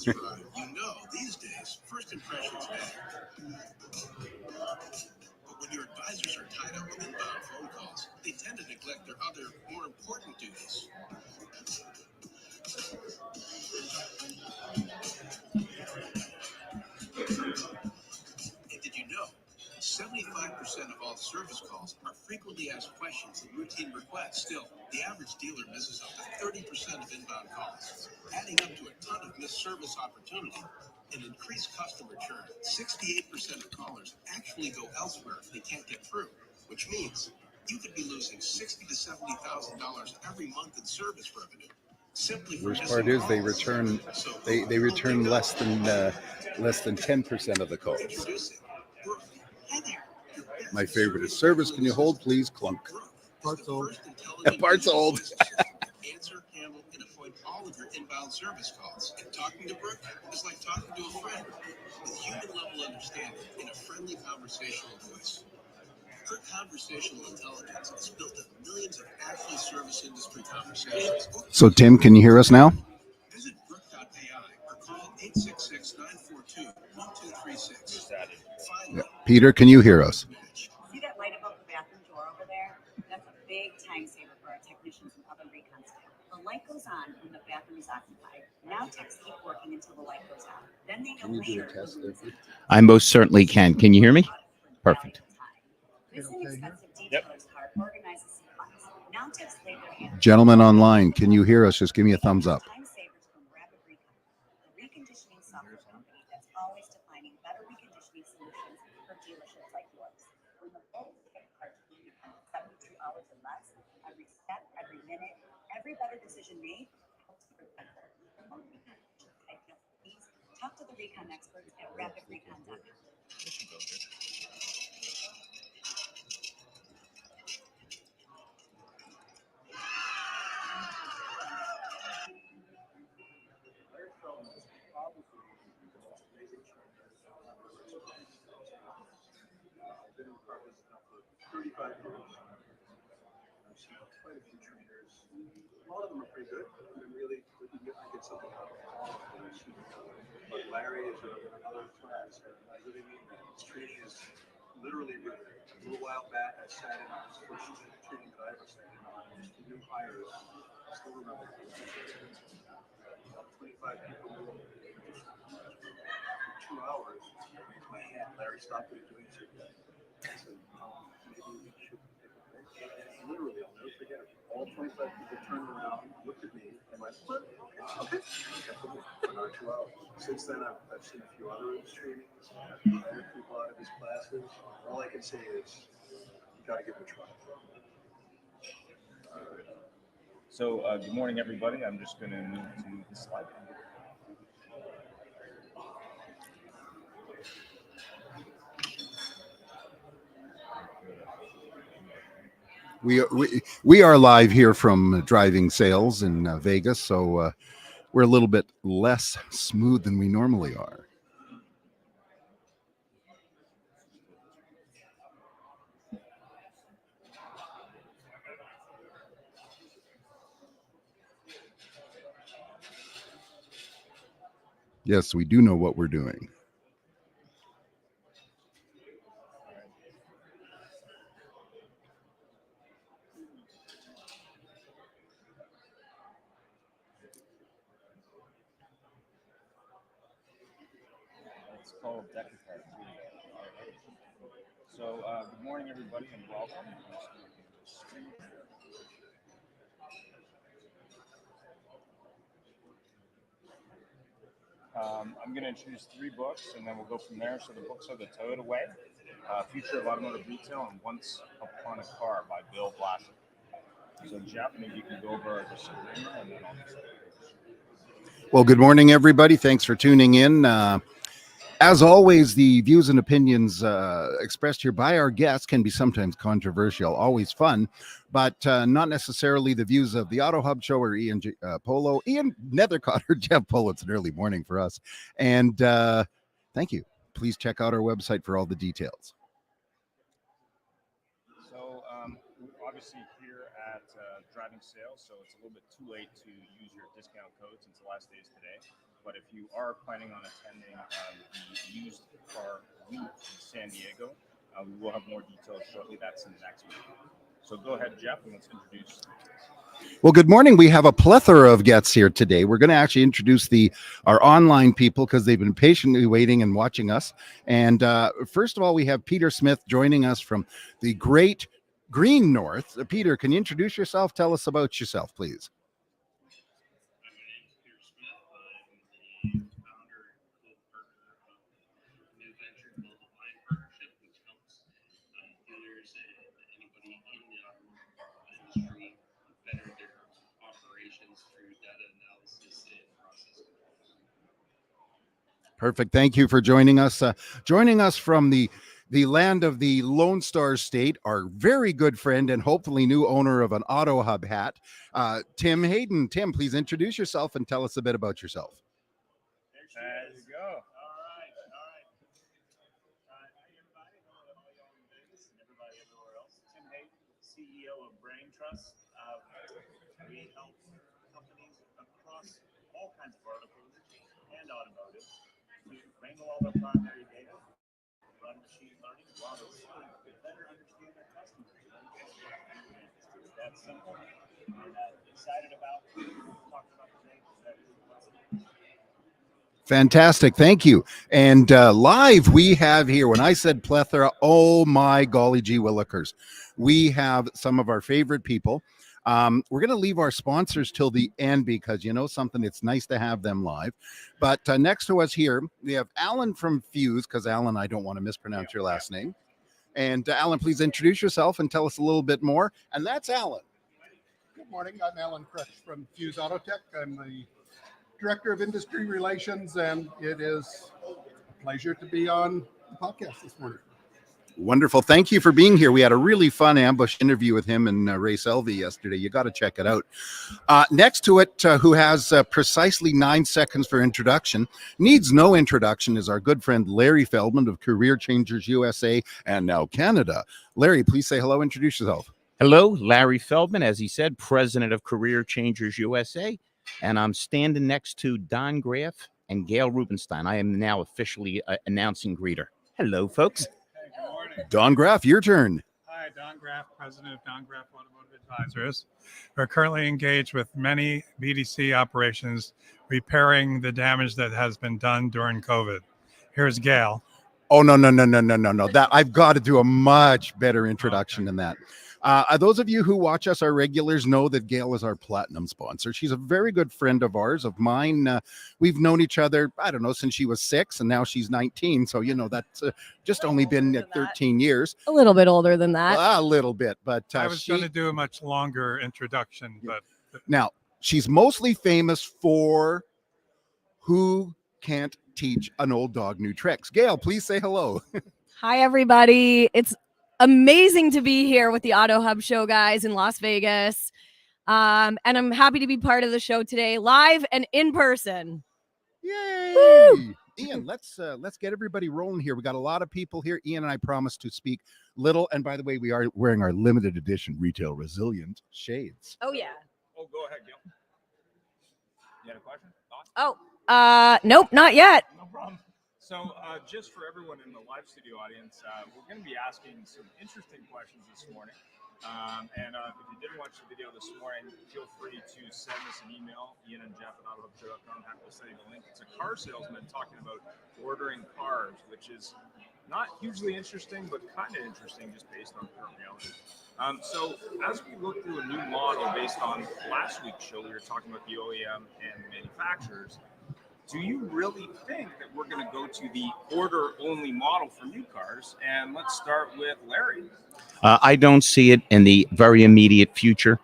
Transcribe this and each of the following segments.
You know, these days, first impressions matter. But when your advisors are tied up with inbound phone calls, they tend to neglect their other, more important duties. And did you know 75% of all service calls are frequently asked questions and routine requests? Still, the average dealer misses up to 30% of inbound calls, adding up to a ton of missed service opportunity and increased customer churn. 68% of callers actually go elsewhere if they can't get through, which means you could be losing $60,000 to $70,000 every month in service revenue. Simply for Worst part is they return less than 10% of the calls. Introducing Brooke. Hi there. My favorite is service. Can you hold, please? Clunk. Parts old. Parts old. Answer, handle, and appoint all of your inbound service calls. And talking to Brooke is like talking to a friend with human-level understanding in a friendly conversational voice. Her conversational intelligence is built on millions of actual service industry conversations. So, Tim, can you hear us now? Visit Brooke.ai or call 866-942-1236. Yeah. Peter, can you hear us? See that light above the bathroom door over there? That's a big time saver for our technicians and other recon staff. The light goes on when the bathroom is occupied. Now techs keep working until the light goes out. Then they know later the room is empty. I most certainly can. Can you hear me? Perfect. This inexpensive detailer's cart organizes supplies. Now techs lay their hands. Gentlemen online, can you hear us? Just give me a thumbs up. Time savers from Rapid Recon, the reconditioning software company that's always defining better reconditioning solutions for dealerships like yours. When the folks get parts from recon in 72 hours or less, every step, every minute, every better decision made helps protect them. For more reconditioning type needs, talk to the recon experts at rapidrecon.com. I've been in car business now for 35 years. I've seen quite a few trainers. A lot of them are pretty good. I mean, really, I get something out of all of them. But Larry is another class. I really mean that. His training is literally riveting. A little while back, I sat in on his first training that I ever sat in on. Just the new hires. I still remember it. 25 people for 2 hours. My hand, Larry stopped what he was doing. I said, maybe we should take a break. And literally, I'll never forget it. All 25 people turned around, looked at me, and went, okay. For another 2 hours. Since then, I've seen a few other trainings. I've hired people out of his classes. All I can say is, you got to give it a try. So, good morning, everybody. I'm just going to move to the slide. We are live here from Driving Sales in Vegas, so we're a little bit less smooth than we normally are. Yes, we do know what we're doing. It's called Decathlon. So, good morning, everybody, and welcome. I'm going to introduce 3 books, and then we'll go from there. So the books are The Toyota Way, Future of Automotive Retail, and Once Upon a Car by Bill Blasher. So, Jeff, maybe you can go over our disclaimer, and then I'll just... Well, good morning, everybody. Thanks for tuning in. As always, the views and opinions expressed here by our guests can be sometimes controversial, always fun, but not necessarily the views of the Auto Hub Show or Ian Polo, Ian Nethercott or Jeff Polo. It's an early morning for us. And thank you. Please check out our website for all the details. So, obviously here at Driving Sales, so it's a little bit too late to use your discount code since the last day is today. But if you are planning on attending the used car week in San Diego, we will have more details shortly. That's in the next week. So go ahead, Jeff, and let's introduce. Well, good morning. We have a plethora of guests here today. We're going to actually introduce our online people because they've been patiently waiting and watching us. And first of all, we have Peter Smith joining us from the great Green North. Peter, can you introduce yourself? Tell us about yourself, please. My name is Peter Smith. I'm the founder and co-partner of a new venture called the Line Partnership, which helps dealers and anybody in the automotive industry better their operations through data analysis and process controls. Perfect. Thank you for joining us. Joining us from the land of the Lone Star State, our very good friend and hopefully new owner of an Auto Hub hat, Tim Hayden. Tim, please introduce yourself and tell us a bit about yourself. There you go. All right. Hey, everybody. Hello, all y'all in Vegas and everybody everywhere else. Tim Hayden, CEO of Brain Trust. We help companies across all kinds of verticals and automotive to wrangle all their primary data, run machine learning while they still better understand their customers. It's that simple. And excited about talking about today because that is possible. Fantastic. Thank you. And live we have here, when I said plethora, oh my golly gee willikers, we have some of our favorite people. We're going to leave our sponsors till the end because you know something, it's nice to have them live. But next to us here, we have Alan from Fuse, because Alan, I don't want to mispronounce your last name. And Alan, please introduce yourself and tell us a little bit more. And that's Alan. Good morning. I'm Alan Crutch from Fuse Autotech. I'm the Director of Industry Relations, and it is a pleasure to be on the podcast this morning. Wonderful. Thank you for being here. We had a really fun ambush interview with him and Ray Selvey yesterday. You got to check it out. Next to it, who has precisely 9 seconds for introduction, needs no introduction, is our good friend Larry Feldman of Career Changers USA and now Canada. Larry, please say hello. Introduce yourself. Hello, Larry Feldman, as he said, president of Career Changers USA. And I'm standing next to Don Graff and Gail Rubenstein. I am now officially announcing greeter. Hello, folks. Hey, good morning. Don Graff, your turn. Hi, Don Graff, president of Don Graff Automotive Advisors. We're currently engaged with many BDC operations repairing the damage that has been done during COVID. Here's Gail. Oh, no. That I've got to do a much better introduction than that. Those of you who watch us, our regulars, know that Gail is our platinum sponsor. She's a very good friend of ours, of mine. We've known each other, I don't know, since she was 6 and now she's 19. So, you know, that's just only been 13 years. A little bit older than that. A little bit, but I was going to do a much longer introduction, but now she's mostly famous for Who Can't Teach an Old Dog New Tricks. Gail, please say hello. Hi, everybody. It's amazing to be here with the Auto Hub show, guys, in Las Vegas. And I'm happy to be part of the show today, live and in person. Yay! Woo! Ian, let's get everybody rolling here. We got a lot of people here. Ian and I promised to speak little. And by the way, we are wearing our limited edition Retail Resilient shades. Oh, yeah. Oh, go ahead, Gail. You had a question? Thought? Oh, nope, not yet. No problem. So just for everyone in the live studio audience, we're going to be asking some interesting questions this morning. And if you didn't watch the video this morning, feel free to send us an email, Ian and Jeff at autohubshow.com. Happy to send you the link. It's a car salesman talking about ordering cars, which is not hugely interesting, but kind of interesting just based on current reality. So as we look through a new model based on last week's show, we were talking about the OEM and the manufacturers. Do you really think that we're going to go to the order-only model for new cars? And let's start with Larry. I don't see it in the very immediate future.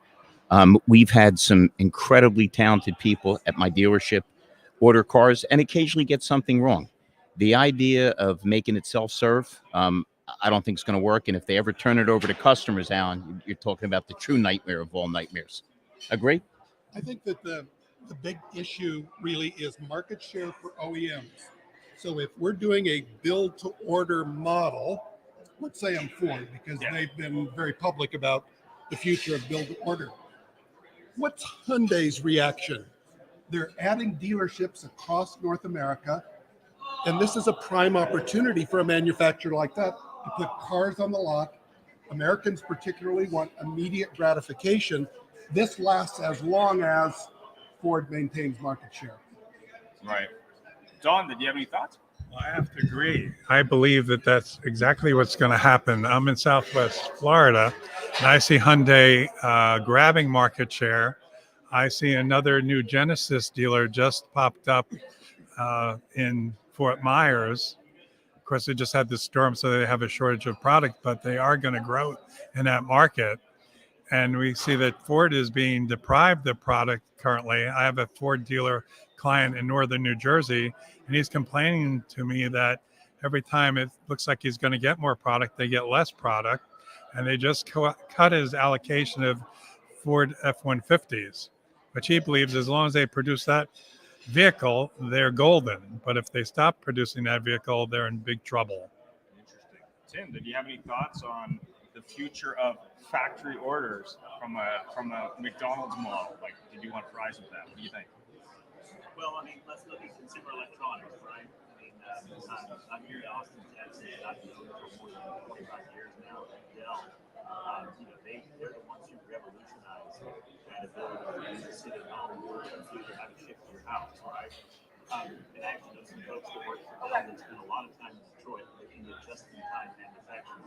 We've had some incredibly talented people at my dealership order cars and occasionally get something wrong. The idea of making it self-serve, I don't think it's going to work. And if they ever turn it over to customers, Alan, you're talking about the true nightmare of all nightmares. Agree? I think that the big issue really is market share for OEMs. So if we're doing a build to order model, let's say I'm Ford, because they've been very public about the future of build to order. What's Hyundai's reaction They're adding dealerships across North America. And this is a prime opportunity for a manufacturer like that to put cars on the lot. Americans particularly want immediate gratification. This lasts as long as Ford maintains market share. Right. Don, did you have any thoughts? Well, I have to agree. I believe that that's exactly what's going to happen. I'm in Southwest Florida, and I see Hyundai grabbing market share. I see another new Genesis dealer just popped up in Fort Myers. Of course, they just had this storm, so they have a shortage of product, but they are going to grow in that market. And we see that Ford is being deprived of product currently. I have a Ford dealer client in northern New Jersey, and he's complaining to me that every time it looks like he's going to get more product, they get less product. And they just cut his allocation of Ford F-150s, which he believes as long as they produce that vehicle, they're golden. But if they stop producing that vehicle, they're in big trouble. Interesting. Tim, did you have any thoughts on the future of factory orders from a McDonald's model? Like, did you want fries with that? What do you think? Well, I mean, let's look at consumer electronics, right? I mean, I'm here in Austin, Texas, and I've known for more than 25 years now at Dell. They're the ones who revolutionized that ability for you to sit at home, order a computer, have it shipped to your house, right? And I actually know some folks that work for Dell that spend a lot of time in Detroit looking at just-in-time manufacturing.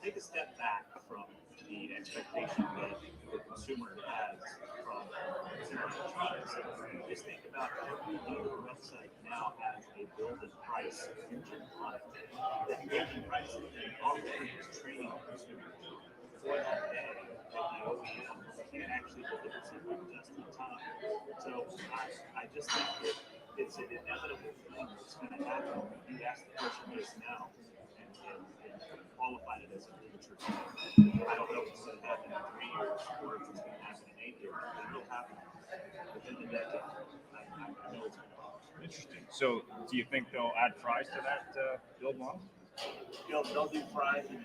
Take a step back from the expectation that the consumer has from consumer electronics. Just think about every dealer website now has a build and price engine on it. That build and price engine often is training consumers for that day that the OEM can actually deliver something just in time. So I just think that it's an inevitable thing that's going to happen. You ask the question just now and qualified it as a future. I don't know if it's going to happen in 3 years or if it's going to happen in 8 years. It will happen within the decade. I know it's going to happen. Interesting. So, do you think they'll add fries to that build model? They'll do fries in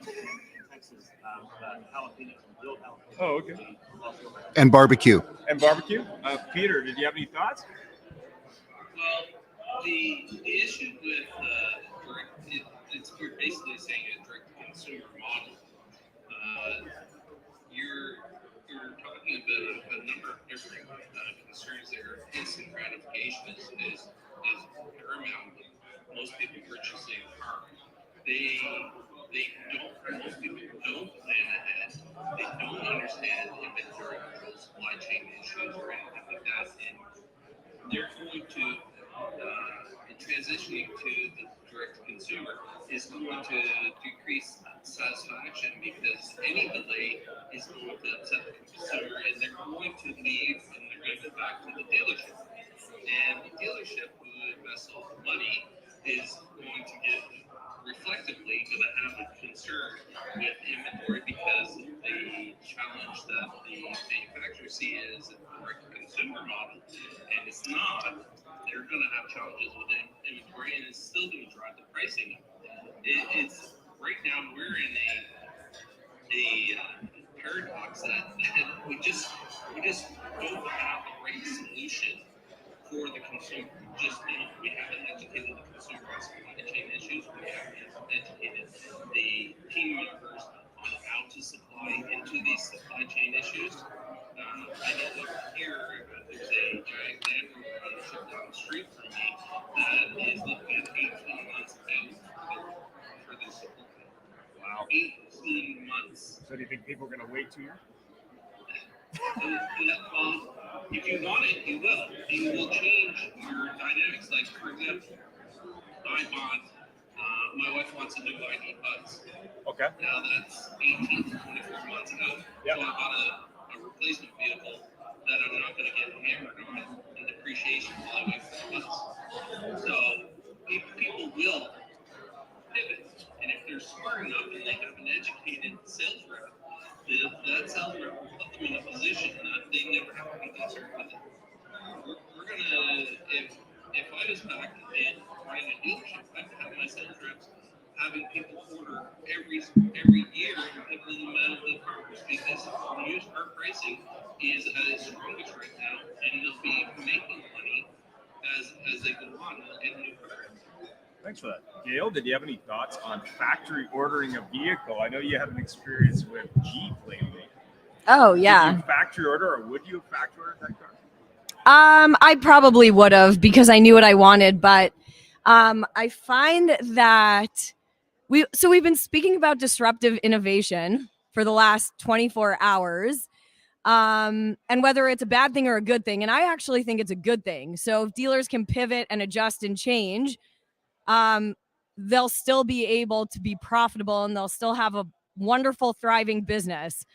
Texas, jalapenos and grilled jalapenos. Oh, okay. And barbecue. And barbecue? Peter, did you have any thoughts? Well, the issue with you're basically saying a direct consumer model. You're talking about a number of different concerns there. Instant gratification is paramount. Most people purchasing a car, most people don't plan ahead. They don't understand inventory control, supply chain issues, or anything like that, and they're going to transitioning to the direct consumer is going to decrease satisfaction because any delay is going to upset the consumer, and they're going to leave and they're going to go back to the dealership. And the dealership who invests all the money is going to get reflectively going to have a concern with inventory because the challenge that the manufacturers see is a direct consumer model, and it's not. They're going to have challenges with inventory, and it's still going to drive the pricing up. It's right now we're in a paradox that we just don't have the right solution for the consumer. We haven't educated the consumer on supply chain issues. We haven't educated the team members on how to supply into these supply chain issues. I know over here there's a giant Land Rover dealership down the street from me that is looking at 18 months out for their supply. Wow. 18 months. So do you think people are going to wait 2 years? Well, if you want it, you will. You will change your dynamics. Like, for example, my wife wants a new ID buzz. Okay. Now that's 18 to 24 months out. Yep. So I bought a replacement vehicle that I'm not going to get hammered on in depreciation while I wait for the buzz. So people will pivot. And if they're smart enough and they have an educated sales rep, that sales rep will put them in a position that they never have to be concerned with it. We're going to, if I was back in running a dealership, I'd have my sales reps having people order every year and give them the amount of cars because the used car pricing is at its strongest right now, and they'll be making money as they go on in new cars. Thanks for that. Gail, did you have any thoughts on factory ordering a vehicle? I know you have an experience with Jeep lately. Oh Did yeah. you factory order, or would you have factory ordered that car? I probably would have because I knew what I wanted, but I find that we've been speaking about disruptive innovation for the last 24 hours. And whether it's a bad thing or a good thing, and I actually think it's a good thing. So if dealers can pivot and adjust and change, they'll still be able to be profitable and they'll still have a wonderful, thriving business.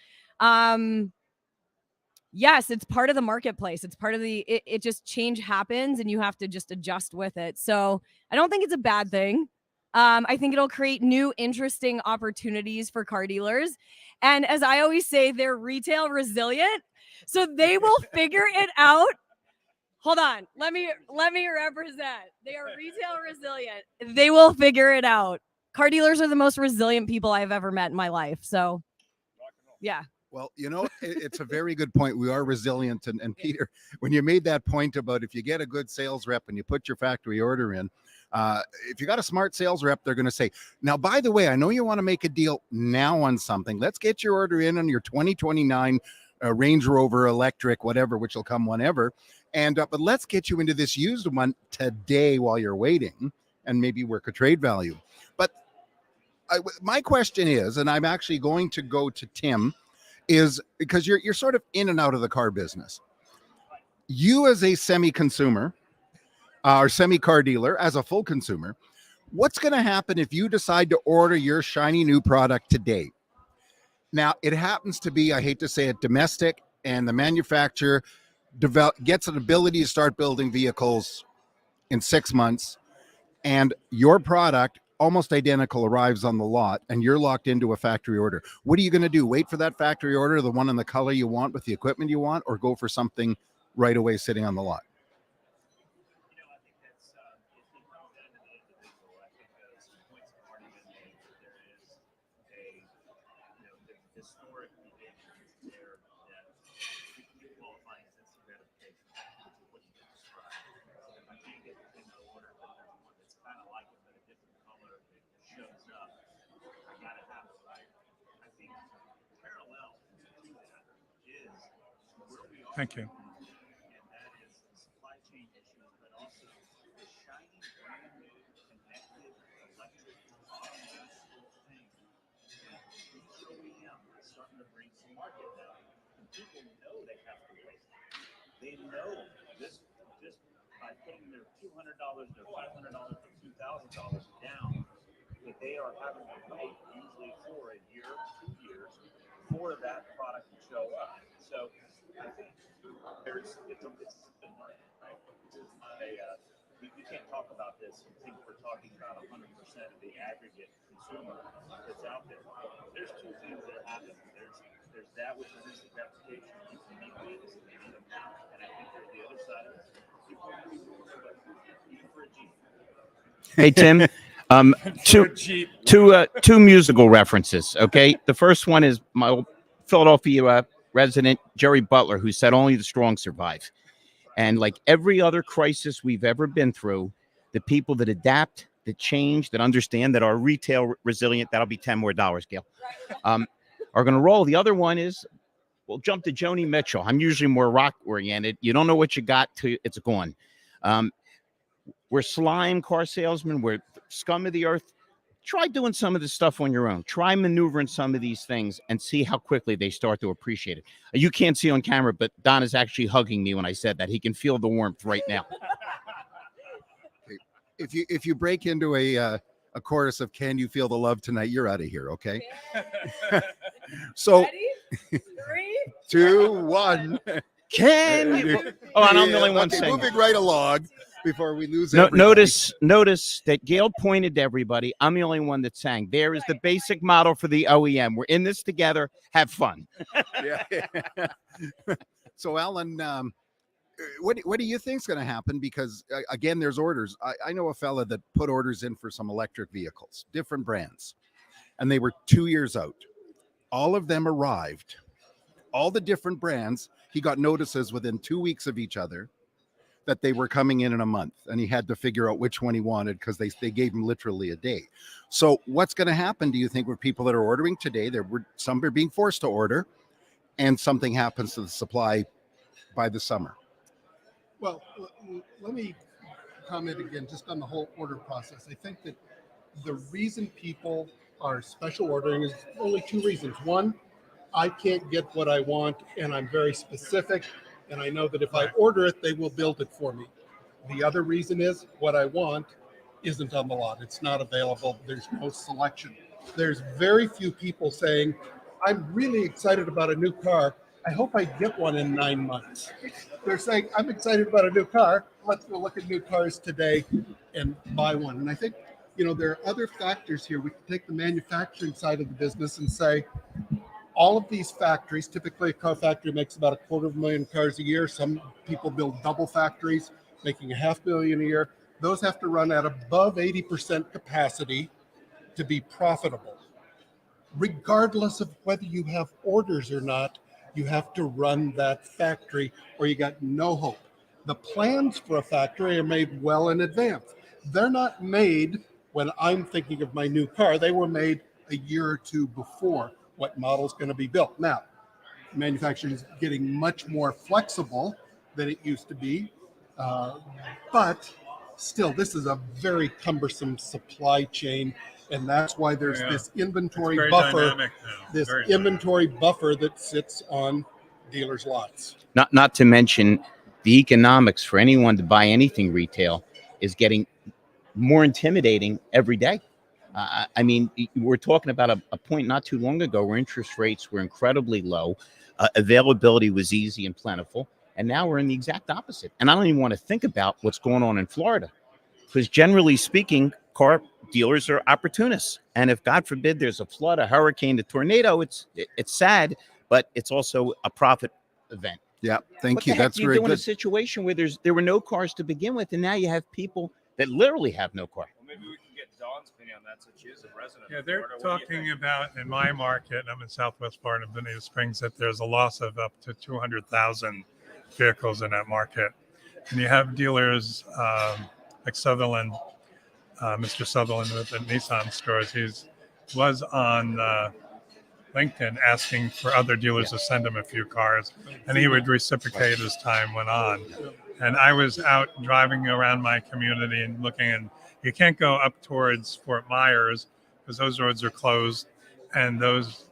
Yes, it's part of the marketplace. It's part of it just change happens and you have to just adjust with it. So I don't think it's a bad thing. I think it'll create new, interesting opportunities for car dealers. And as I always say, they're retail resilient. So they will figure it out. Hold on. Let me represent. They are retail resilient. They will figure it out. Car dealers are the most resilient people I've ever met in my life. So yeah. Well, it's a very good point. We are resilient. And Peter, when you made that point about if you get a good sales rep and you put your factory order in, if you got a smart sales rep, they're going to say, now, by the way, I know you want to make a deal now on something. Let's get your order in on your 2029 Range Rover electric, whatever, which will come whenever. And but let's get you into this used one today while you're waiting and maybe work a trade value. But my question is, and I'm actually going to go to Tim, is because you're sort of in and out of the car business. You as a semi-consumer or semi-car dealer, as a full consumer, what's going to happen if you decide to order your shiny new product today? Now, it happens to be, I hate to say it, domestic, and the manufacturer gets an ability to start building vehicles in 6 months, and your product almost identical arrives on the lot and you're locked into a factory order. What are you going to do? Wait for that factory order, the one in the color you want with the equipment you want, or go for something right away sitting on the lot? I think that's it comes down to the individual. I think some points have already been made that there is the historic behaviors there that we can get qualifying sensitive gratification, which is what you just described. So if I can't get the thing to order, but there's one that's kind of like it but a different color that shows up, I gotta have it, right? I think parallel to that is where we are. Thank you. And that is the supply chain issues, but also the shiny, brand new, connected, electric, automatic thing that each OEM is starting to bring to market now. And people know they have to wait. They know this just by putting their $200, their $500, their $2,000 down, that they are having to wait usually for a year, 2 years for that product to show up. So I think it's good money, right? It's not we can't talk about this and think we're talking about 100% of the aggregate consumer that's out there. There's two things that are happening. There's that which is instant gratification. You need wins and you need them now. And I think there's the other side of it. People are going to be more, but even for a Jeep. Hey, Tim. Two musical references. Okay, the first one is my old Philadelphia resident Jerry Butler, who said only the strong survive. And like every other crisis we've ever been through, the people that adapt, that change, that understand, that are retail resilient, that'll be $10 more, Gail, are going to roll. The other one is, we'll jump to Joni Mitchell. I'm usually more rock oriented. You don't know what you got till it's gone. We're slime car salesmen. We're scum of the earth. Try doing some of this stuff on your own. Try maneuvering some of these things and see how quickly they start to appreciate it. You can't see on camera, but Don is actually hugging me when I said that. He can feel the warmth right now. If you break into a chorus of "Can You Feel the Love Tonight," you're out of here, okay? So, Ready? 3, 2, 1. Can you? Oh, and I'm the only one saying. Moving right along before we lose. Notice that Gail pointed to everybody. I'm the only one that sang. There is the basic model for the OEM. We're in this together. Have fun. Yeah. So, Alan, what do you think is going to happen? Because again, there's orders. I know a fella that put orders in for some electric vehicles, different brands, and they were 2 years out. All of them arrived. All the different brands, he got notices within 2 weeks of each other that they were coming in a month, and he had to figure out which one he wanted because they gave him literally a day. So what's going to happen, do you think, with people that are ordering today? Some are being forced to order, and something happens to the supply by the summer. Well, let me comment again just on the whole order process. I think that the reason people are special ordering is only two reasons. One, I can't get what I want, and I'm very specific, and I know that if I order it, they will build it for me. The other reason is what I want isn't on the lot. It's not available. There's no selection. There's very few people saying, I'm really excited about a new car. I hope I get one in 9 months. They're saying, I'm excited about a new car. Let's go look at new cars today and buy one. And I think, there are other factors here. We can take the manufacturing side of the business and say, all of these factories, typically a car factory makes about 250,000 cars a year. Some people build double factories, making 500,000 a year. Those have to run at above 80% capacity to be profitable. Regardless of whether you have orders or not, you have to run that factory or you got no hope. The plans for a factory are made well in advance. They're not made when I'm thinking of my new car. They were made a year or two before what model's going to be built. Now, manufacturing is getting much more flexible than it used to be, but still, this is a very cumbersome supply chain, and that's why there's this inventory buffer, buffer that sits on dealers' lots. Not to mention the economics for anyone to buy anything retail is getting more intimidating every day. I mean, we're talking about a point not too long ago where interest rates were incredibly low, availability was easy and plentiful, and now we're in the exact opposite. And I don't even want to think about what's going on in Florida, because generally speaking, car dealers are opportunists. And if, God forbid, there's a flood, a hurricane, a tornado, it's sad, but it's also a profit event. Yeah, thank you. That's very very good. good. A situation where there were no cars to begin with, and now you have people that literally have no car. Well, maybe we can get Dawn's opinion on that, since she is a resident. Yeah, of they're Florida. What do you talking think? about, in my market, I'm in Southwest Florida, Bonita Springs, that there's a loss of up to 200,000 vehicles in that market. And you have dealers like Sutherland, Mr. Sutherland with the Nissan stores. He was on LinkedIn asking for other dealers to send him a few cars, and he would reciprocate as time went on. And I was out driving around my community and looking, and you can't go up towards Fort Myers because those roads are closed, and those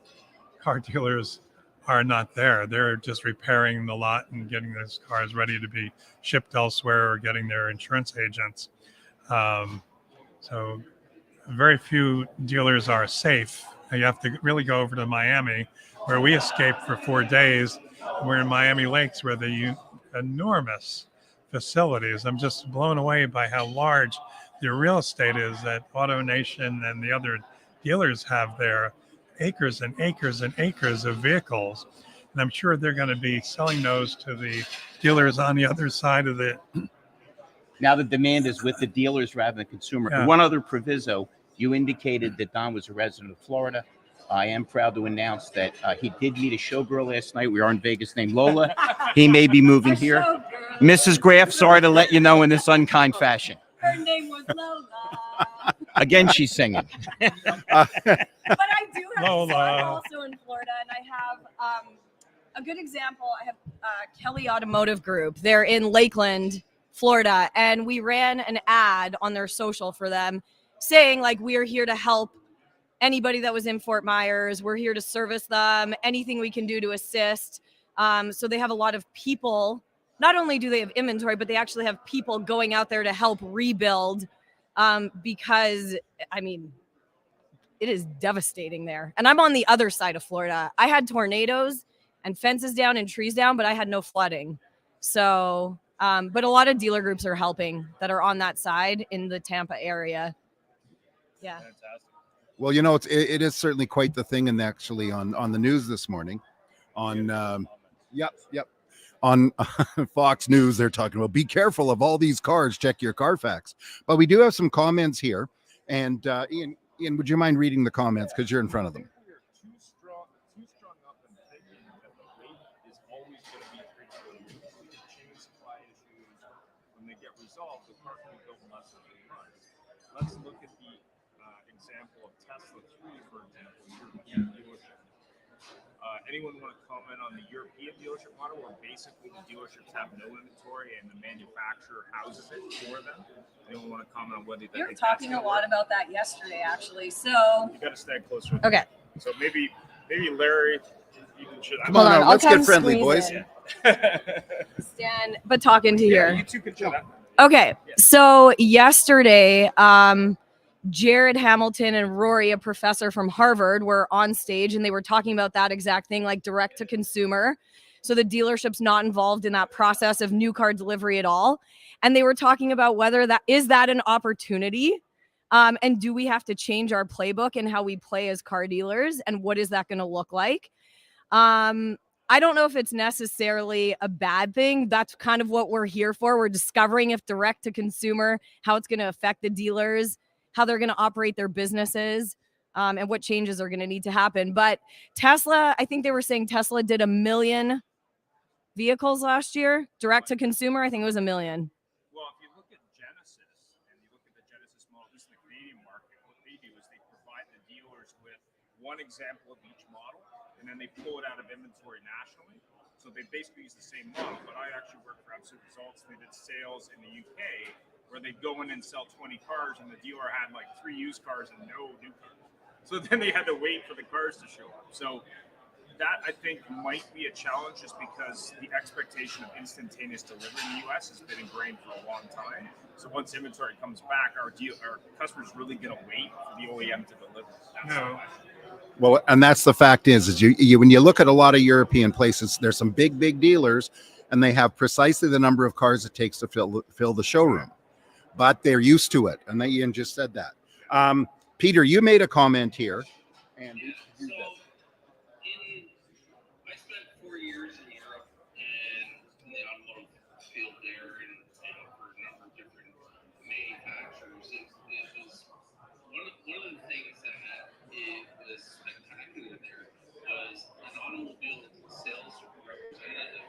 car dealers are not there. They're just repairing the lot and getting those cars ready to be shipped elsewhere or getting their insurance agents. So very few dealers are safe. You have to really go over to Miami, where we escaped for 4 days. We're in Miami Lakes, where the enormous facilities. I'm just blown away by how large the real estate is that AutoNation and the other dealers have there. Acres and acres and acres of vehicles. And I'm sure they're going to be selling those to the dealers on the other side of the. Now the demand is with the dealers rather than consumer. Yeah. One other proviso, you indicated that Don was a resident of Florida. I am proud to announce that he did meet a showgirl last night. We are in Vegas named Lola. He may be moving here. Mrs. Graff, sorry to let you know in this unkind fashion. Her name was Lola. Again, she's singing. But I do have Lola. I'm also in Florida, and I have a good example. I have Kelly Automotive Group. They're in Lakeland, Florida, and we ran an ad on their social for them saying, like, we are here to help anybody that was in Fort Myers. We're here to service them, anything we can do to assist. So they have a lot of people. Not only do they have inventory, but they actually have people going out there to help rebuild because, I mean, it is devastating there. And I'm on the other side of Florida. I had tornadoes and fences down and trees down, but I had no flooding. So, but a lot of dealer groups are helping that are on that side in the Tampa area. Yeah. Fantastic. Well, it is certainly quite the thing, and actually on the news this morning, on on Fox News, they're talking about be careful of all these cars. Check your Carfax. But we do have some comments here, and Ian, would you mind reading the comments because you're in front of them? Too is always going to be frequent. Chain supply issues, when they get resolved, the car can be built in less than 3 months. Let's look at the example of Tesla 3, for example, European dealership. Anyone want to comment on the European dealership model, where basically the dealerships have no inventory and the manufacturer houses it for them? Anyone want to comment on whether We were talking a lot about that yesterday, actually. So you got to stand closer. Okay. So maybe Larry, you can share that. Come on, Hold on, now, I'll let's get come friendly, squeeze boys. in. Stand, but talking to Yeah, here. you two can share that. Okay, so yesterday, Jared Hamilton and Rory, a professor from Harvard, were on stage and they were talking about that exact thing, like direct to consumer. So the dealership's not involved in that process of new car delivery at all. And they were talking about whether that is an opportunity, and do we have to change our playbook and how we play as car dealers, and what is that going to look like? I don't know if it's necessarily a bad thing. That's kind of what we're here for. We're discovering if direct to consumer, how it's going to affect the dealers, how they're going to operate their businesses, and what changes are going to need to happen. But Tesla, I think they were saying Tesla did 1 million vehicles last year, direct to consumer. I think it was 1 million. Well, if you look at Genesis and you look at the Genesis model, just in the Canadian market, what they do is they provide the dealers with one example of each model, and then they pull it out of inventory nationally. So they basically use the same model. But I actually worked for Absolute Results. They did sales in the UK where they'd go in and sell 20 cars, and the dealer had like 3 used cars and no new cars. So then they had to wait for the cars to show up. So that, I think, might be a challenge, just because the expectation of instantaneous delivery in the U.S. has been ingrained for a long time. So once inventory comes back, our customers really going to wait for the OEM to deliver. No. Well, and that's the fact is you when you look at a lot of European places, there's some big dealers, and they have precisely the number of cars it takes to fill the showroom, but they're used to it, and Ian just said that. Peter, you made a comment here, and I spent 4 years in Europe and in the automotive field there, and for a number of different manufacturers. It was one of the things that it was spectacular there was an automobile sales representative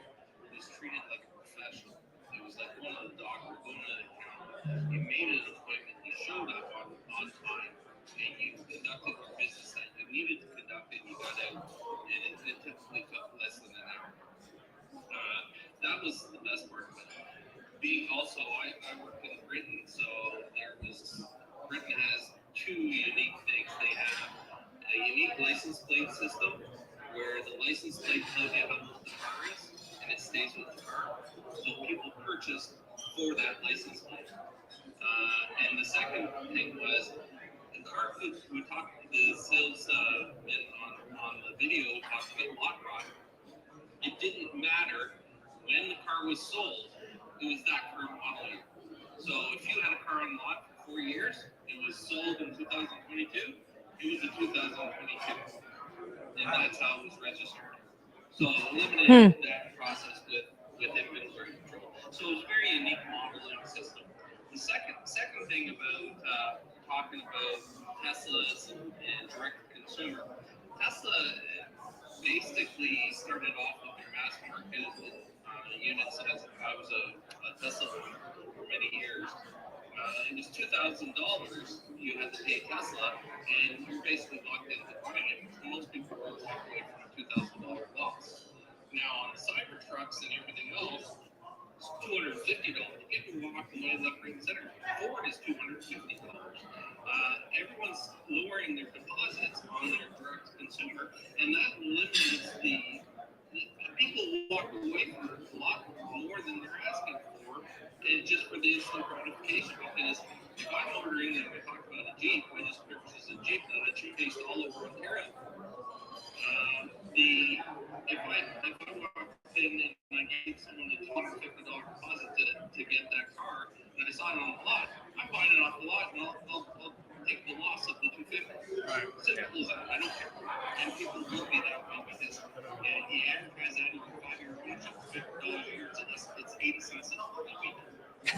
was treated like a professional. It was like going to the doctor, going to the account. You made an appointment, you showed up on time, and you conducted the business that you needed to conduct, and you got out. And it typically took less than an hour. That was the best part of it. I worked in Britain, so Britain has 2 unique things. They have a unique license plate system where the license plate tells you how old the car is, and it stays with the car. So people purchase for that license plate. And the second thing was the car could, the salesman on the video talked about lot rot. It didn't matter when the car was sold, it was that current model year. So if you had a car on lot for 4 years, it was sold in 2022, it was a 2022. And that's how it was registered. So eliminated that process with inventory control. So it was a very unique modeling system. The second thing about talking about Teslas and direct to consumer, Tesla basically started off with their mass market units. I was a Tesla owner for many years. It was $2,000 you had to pay Tesla, and you're basically locked into buying it. Most people will walk away from a $2,000 loss. Now on the Cybertrucks and everything else, it's $250. People walk away left, right, and center. Ford is $250. Everyone's lowering their deposits on their direct consumer, and that limits the people walk away for a lot more than they're asking for, and just for the instant gratification. Because if I'm ordering, and we talked about a Jeep, I just purchased a Jeep that I chased all over Ontario. If I walked in and I gave someone a $250 deposit to get that car, and I saw it on the lot, I'm buying it off the lot, and I'll take the loss of the $250. Right. Simple as that. I don't care. And people will be that way because you advertise that in your 5-year relationship for $50 a year. It's 80 cents a week.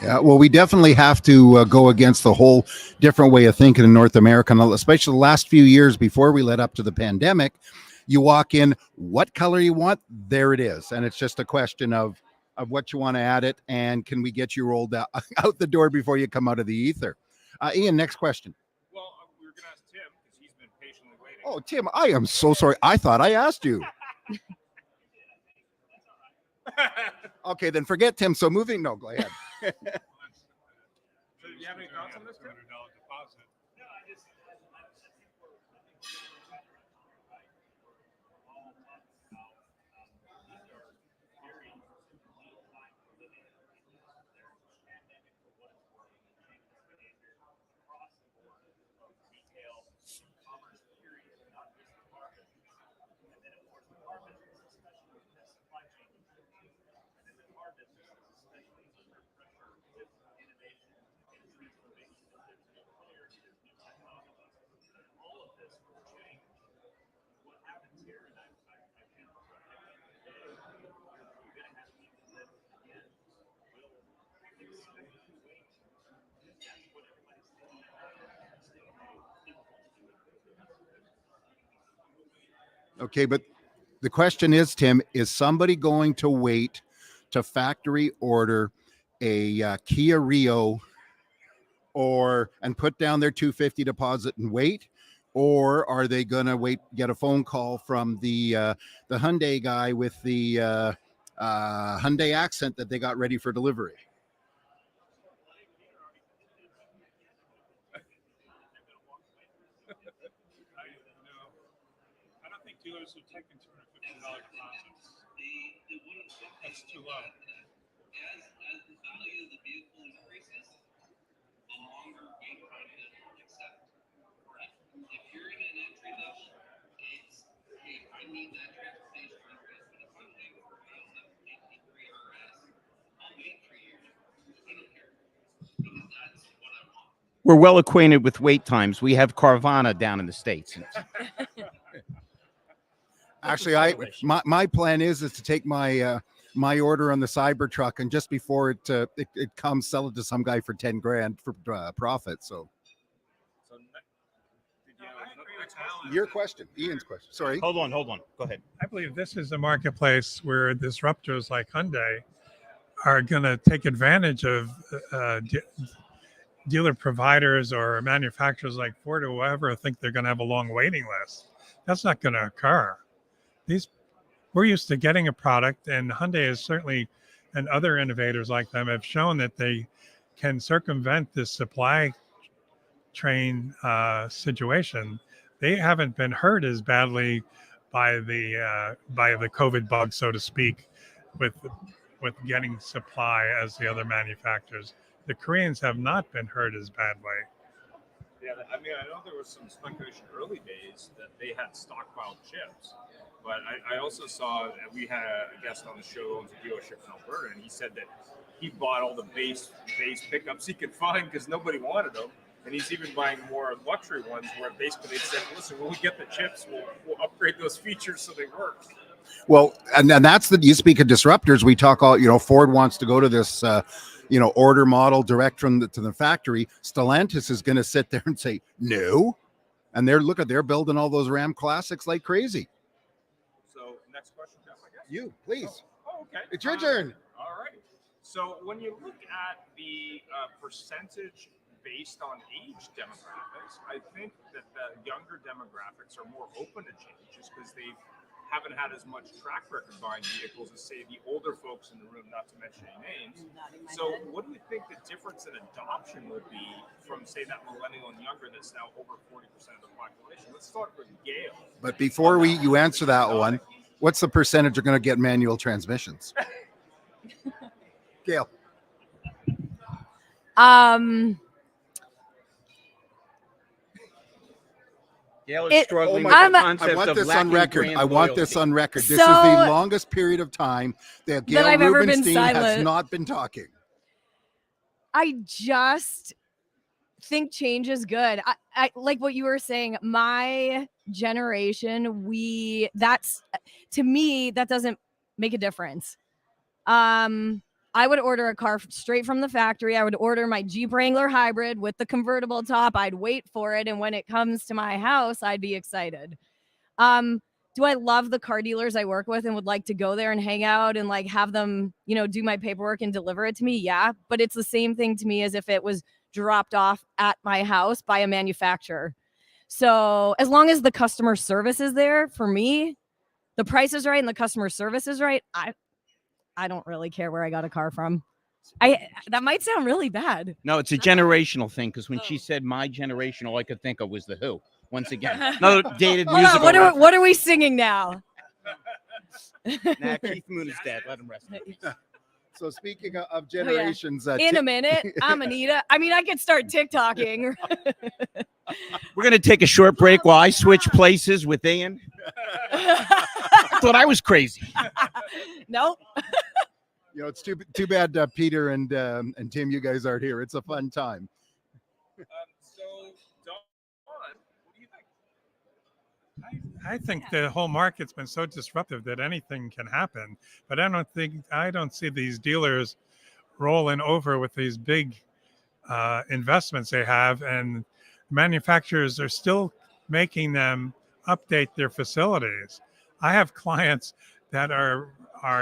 Yeah, well, we definitely have to go against the whole different way of thinking in North America, especially the last few years before we led up to the pandemic. You walk in, what color you want, there it is. And it's just a question of what you want to add it, and can we get you rolled out, out the door before you come out of the ether. Ian, next question. Well, we were going to ask Tim because he's been patiently waiting. Oh, Tim, I am so sorry. I thought I asked you. Okay, then forget Tim. So moving, no, go ahead. So do you have any thoughts on this, Tim? Deposit. Okay, but the question is, Tim, is somebody going to wait to factory order a Kia Rio and put down their $250 deposit and wait? Or are they going to wait, get a phone call from the Hyundai guy with the Hyundai accent that they got ready for delivery? I don't think dealers are taking $250 deposits. That's too low. As the value of the vehicle increases, the longer wait time it will accept. Correct. If you're in an entry level, it's hey, I need that transportation interest, but if I'm waiting for a 783 RS, I'll wait 3 years. I don't care because that's what I want. We're well acquainted with wait times. We have Carvana down in the States. Actually, my plan is to take my my order on the Cybertruck, and just before it comes, sell it to some guy for 10 grand for profit. So your question, Ian's question. Sorry. Hold on. Go ahead. I believe this is a marketplace where disruptors like Hyundai are going to take advantage of dealer providers or manufacturers like Ford or whoever think they're going to have a long waiting list. That's not going to occur. We're used to getting a product, and Hyundai is certainly, and other innovators like them have shown that they can circumvent this supply chain situation. They haven't been hurt as badly by the COVID bug, so to speak, with getting supply as the other manufacturers. The Koreans have not been hurt as badly. Yeah, I mean, I know there was some speculation early days that they had stockpiled chips, but I also saw that we had a guest on the show who owns a dealership in Alberta, and he said that he bought all the base pickups he could find because nobody wanted them, and he's even buying more luxury ones where basically they said, listen, when we get the chips, we'll upgrade those features so they work. Well, and that's you speak of disruptors. We talk all, Ford wants to go to this, order model direct to the factory. Stellantis is going to sit there and say, no. And they're building all those Ram Classics like crazy. So next question, Jeff, I guess. You, please. Oh, okay. It's your turn. All right. So when you look at the percentage based on age demographics, I think that the younger demographics are more open to change just because they haven't had as much track record buying vehicles as, say, the older folks in the room, not to mention any names. So what do you think the difference in adoption will be from, say, that millennial and younger that's now over 40% of the population? Let's start with Gail. But before you answer that one, what's the percentage are going to get manual transmissions? Gail. Gail is struggling with I the concept want of this on lacking record. brand I want loyalty. this on record. This So- is the longest period of time that Gail I've ever been Rubenstein has silent. not been talking. I just think change is good. I like what you were saying. My generation, to me, that doesn't make a difference. I would order a car straight from the factory. I would order my Jeep Wrangler hybrid with the convertible top. I'd wait for it, and when it comes to my house, I'd be excited. Do I love the car dealers I work with and would like to go there and hang out and like have them, do my paperwork and deliver it to me? Yeah. But it's the same thing to me as if it was dropped off at my house by a manufacturer. So as long as the customer service is there for me, the price is right and the customer service is right, I don't really care where I got a car from. That might sound really bad. No, it's a generational thing, because when she said my generation, all I could think of was The Who. Once again, another dated Hold on, musical. what are we singing now? Nah, Keith Moon is dead. Let him rest. So speaking of generations, In a minute, I'm Anita. I mean, I could start TikToking. We're going to take a short break while I switch places with Ian. I thought I was crazy. Nope. It's too bad Peter and Tim, you guys aren't here. It's a fun time. So, Don, what do you think? I think the whole market's been so disruptive that anything can happen. But I don't see these dealers rolling over with these big investments they have, and manufacturers are still making them update their facilities. I have clients that are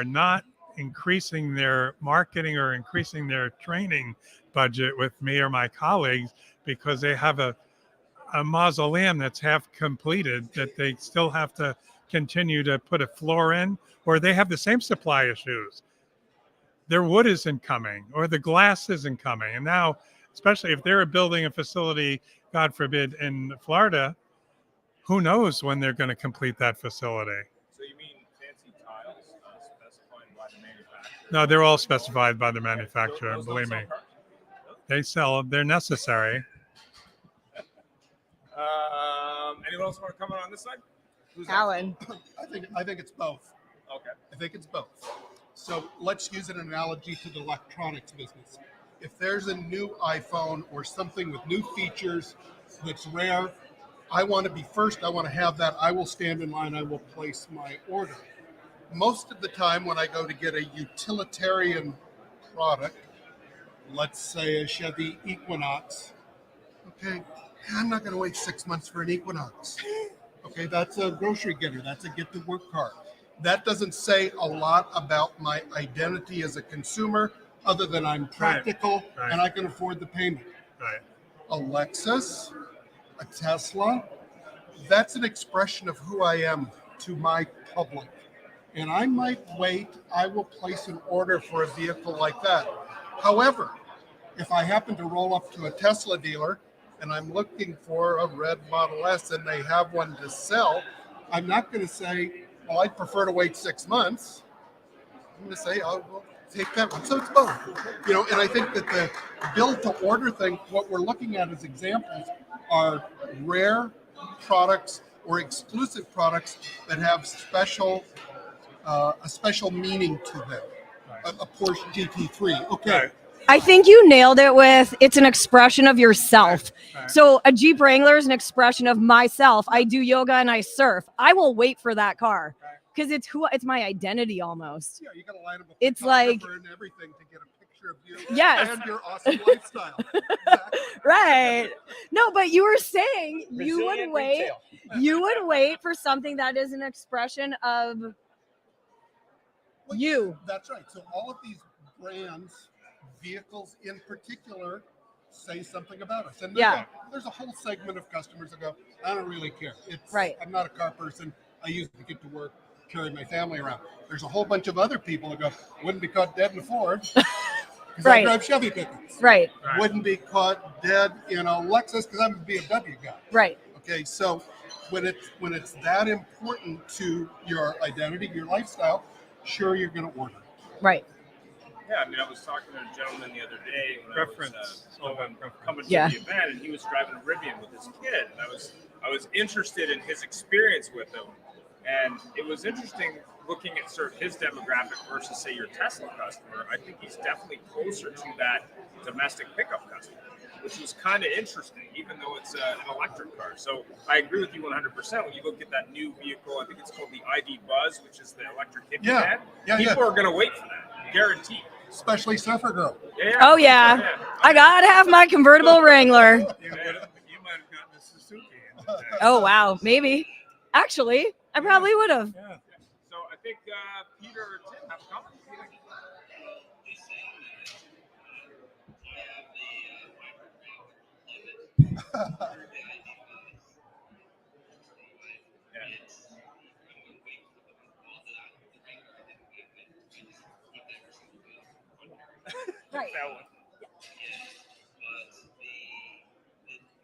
not increasing their marketing or increasing their training budget with me or my colleagues because they have a mausoleum that's half completed that they still have to continue to put a floor in, or they have the same supply issues. Their wood isn't coming, or the glass isn't coming. And now, especially if they're building a facility, God forbid, in Florida, who knows when they're going to complete that facility? So you mean fancy tiles specified by the manufacturer? No, they're all specified by the manufacturer, Those believe don't me. sell cars? They sell, they're necessary. Anyone else want to comment on this side? Who's Alan. I think it's both. Okay. I think it's both. So let's use an analogy to the electronics business. If there's a new iPhone or something with new features that's rare, I want to be first. I want to have that. I will stand in line. I will place my order. Most of the time when I go to get a utilitarian product, let's say a Chevy Equinox, okay, I'm not going to wait 6 months for an Equinox. Okay, that's a grocery getter. That's a get to work car. That doesn't say a lot about my identity as a consumer, other than I'm practical and I can afford the payment. Right. A Lexus, a Tesla, that's an expression of who I am to my public. And I might wait, I will place an order for a vehicle like that. However, if I happen to roll up to a Tesla dealer and I'm looking for a red Model S and they have one to sell, I'm not going to say, well, I'd prefer to wait 6 months. I'm going to say, oh, well, take that one. So it's both. And I think that the build to order thing, what we're looking at as examples are rare products or exclusive products that have a special meaning to them. A Porsche GT3. Okay. Right. I think you nailed it with it's an expression of yourself. Right. So a Jeep Wrangler is an expression of myself. I do yoga and I surf. I will wait for that car because it's my identity almost. Yeah, you got to line up a It's photographer and everything to get a picture of you Yes. and your awesome lifestyle. Exactly. Right. No, but you were saying you would Resilient wait. retail. You would wait for something that is an expression of Well, you. That's right. So all of these brands, vehicles in particular, say something about us. And there's a whole segment of customers that go, I don't really care. Right. I'm not a car person. I use it to get to work, carry my family around. There's a whole bunch of other people that go, wouldn't be caught dead in a Ford. Because Right. I drive Chevy pickups. Right. Wouldn't be caught dead in a Lexus because I'm a BMW guy. Right. Okay, so when it's that important to your identity, your lifestyle, sure, you're going to order it. Right. Yeah, I mean, I was talking to a gentleman the other day when I was coming to Yeah. the event, and he was driving a Rivian with his kid, and I was interested in his experience with him, and it was interesting looking at sort of his demographic versus, say, your Tesla customer. I think he's definitely closer to that domestic pickup customer, which was kind of interesting, even though it's an electric car. So I agree with you 100%. When you look at that new vehicle, I think it's called the ID Buzz, which is the electric hippie van. People are going to wait for that, guaranteed. Especially Surfer Girl. Yeah. Oh yeah. I gotta have my convertible Wrangler. You might have gotten a Suzuki. Oh wow, maybe. Actually, I probably would have. Yeah. So I think Peter or Tim have a comment. Peter? Just saying that I have the limit. The ID is Yeah. it's I'm gonna wait for them all that. The regular I didn't get it. I just put every single bill on here. Right. That one. Yeah. But the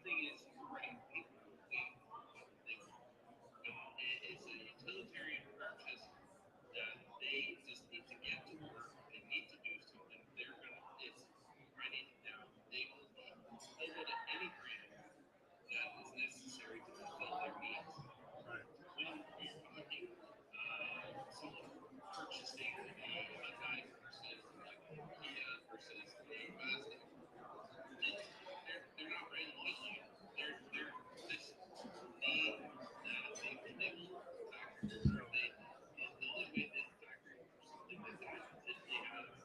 thing is, you're right. People will wait for what they want. It's a utilitarian purchase that they just need to get to work. They need to do something. They're gonna. It's ready now. They will go to any brand that is necessary to fulfill their needs. Right. When you're talking someone purchasing a Hyundai versus like Kia versus the Mazda, they're not brand loyal anymore. They're just need that they will factory order. The only way they factory order something like that is if they have a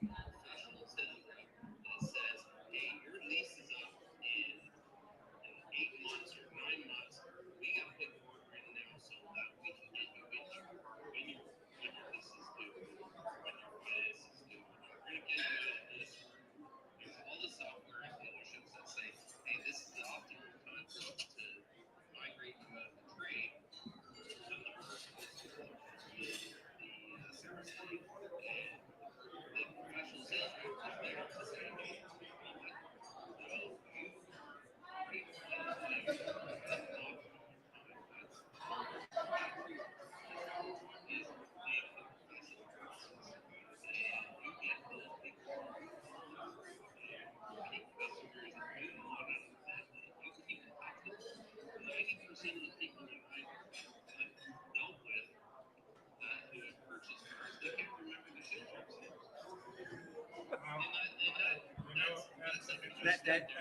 professional sales rep that says, hey, your lease is up in 8 months or 9 months. We got to put the order in now so that we can get you into your car when your lease is due, when your finance is due. We're going to get you out of this. There's all the software and dealerships that say, hey, this is the optimal time to migrate you out of the trade. Another person is the service team and the professional sales rep is there to say, hey, you know what? No, you are right in the time. That's an optimal time. That's factory is made for professional process. And you get those people who are repeat customers and you want to you keep in touch with 90% of the people that I've dealt with who have purchased cars, they can't remember the sales reps' names.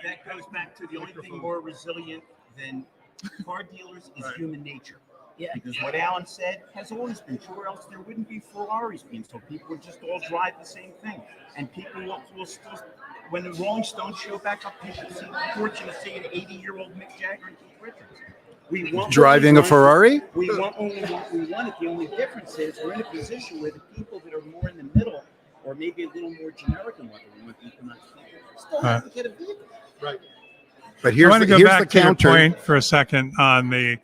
That goes back to the only thing more resilient than car dealers is human nature. Yeah. Because what Alan said has always been true, or else there wouldn't be Ferraris being sold. People would just all drive the same thing. And people will still, when the Rolling Stones show back up, people see, unfortunately, see an 80-year-old Mick Jagger and Keith Richards. We want Driving a Ferrari? We want only what we want. The only difference is we're in a position where the people that are more in the middle, or maybe a little more generic in what they want, people not still have to get a vehicle. Right. But I want to go here's back the to your counter. point for a second on the